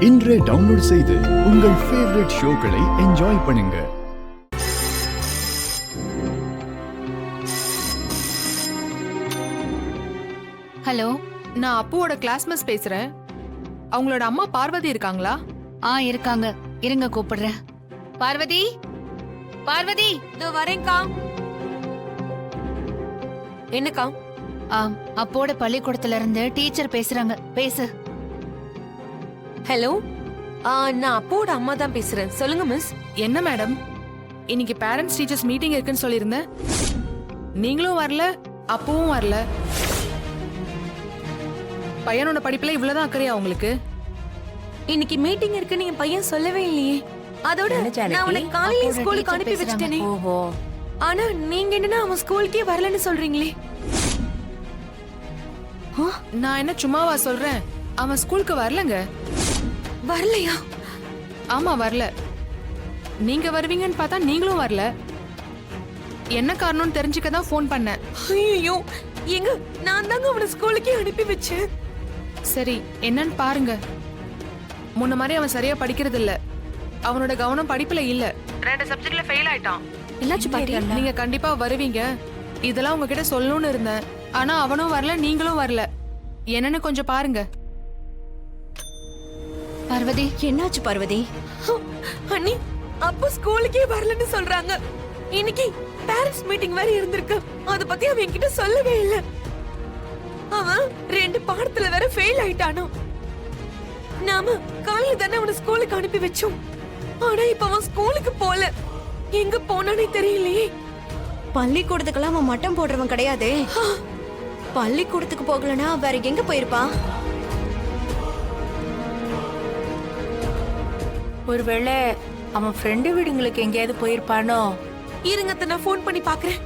இன்றே டவுன்லோட் செய்து உங்கள் ஃபேவரட் ஷோக்களை என்ஜாய் பண்ணுங்க. ஹலோ, நான் அப்புவோட கிளாஸ் மிஸ் பேசுறேன். அவங்களோட அம்மா பார்வதி இருக்காங்களா? இருக்காங்க. இருங்க கூப்பிடுறேன். பார்வதி, பார்வதி, இதோ வரேன்க்கா. என்னக்கா? அப்போட பள்ளிக்கூடத்துல இருந்து டீச்சர் பேசுறாங்க, பேசு. ஹலோ, நான் அப்போட அம்மா தான் பேசுறேன். சொல்லுங்க மிஸ். என்ன மேடம், இன்னைக்கு பேரண்ட்ஸ் டீச்சர்ஸ் மீட்டிங் இருக்குன்னு சொல்லியிருந்தேன். நீங்களும் வரல, அப்புவும் வரல. பையனோட படிப்புல இவ்வளவுதான் அக்கறையா உங்களுக்கு? இன்னைக்கு மீட்டிங் இருக்குன்னு என் பையன் சொல்லவே இல்லையே. அதோட நான் உன்னை காலையில ஸ்கூலுக்கு அனுப்பி வச்சிட்டேனே. ஓஹோ. ஆனா நீங்க என்னன்னா அவன் ஸ்கூலுக்கே வரலன்னு சொல்றீங்களே. நான் என்ன சும்மாவா சொல்றேன்? அவன் ஸ்கூலுக்கு வரலங்க. வரலையா? ஆமா, வரல. நீங்க வருவீங்கன்னு பார்த்தா நீங்களும் வரல. என்ன காரணம்னு தெரிஞ்சுக்க தான் ஃபோன் பண்ணேன். ஐயோ, எங்க நான் தாங்க அவனை ஸ்கூலுக்கே அனுப்பி வச்சேன். சரி, என்னன்னு பாருங்க. முன்ன மாதிரி அவன் சரியா படிக்கிறது இல்ல. அவனோட கவனம் படிப்புல இல்ல. 2 சப்ஜெக்ட்ல ஃபெயில் ஆயிட்டான். என்னாச்சு பாட்டி? நீங்க கண்டிப்பா வருவீங்க, இதெல்லாம் உங்ககிட்ட சொல்லணும்னு இருந்தேன். ஆனா அவனும் வரல, நீங்களும் வரல. என்னன்னு கொஞ்சம் பாருங்க. பார்வதி, என்னாச்சு பார்வதி? அண்ணி, அப்போ ஸ்கூலுக்கே வரலன்னு சொல்றாங்க. இன்னைக்கு பேரண்ட்ஸ் மீட்டிங் வேற இருந்திருக்கு. அத பத்தி அவன் என்கிட்ட சொல்லவே இல்ல. அவன் 2 பாடத்துல வேற ஃபெயில் ஆயிட்டானோ. நாம காலையில தானே அவனை ஸ்கூலுக்கு அனுப்பி வச்சோம். ஆனா இப்ப அவன் ஸ்கூலுக்கு போல. எங்க போனானே தெரியலையே. பள்ளிக்கூடத்துக்கெல்லாம் அவன் மட்டம் போடுறவன் கிடையாதே. பள்ளிக்கூடத்துக்கு போகலனா வேற எங்க போயிருப்பான்? ஒருவேளை அவன் ஃப்ரெண்டு வீடுங்களுக்கு எங்கேயாவது போயிருப்பானோ? இருங்க, நான் ஃபோன் பண்ணி பாக்குறேன்.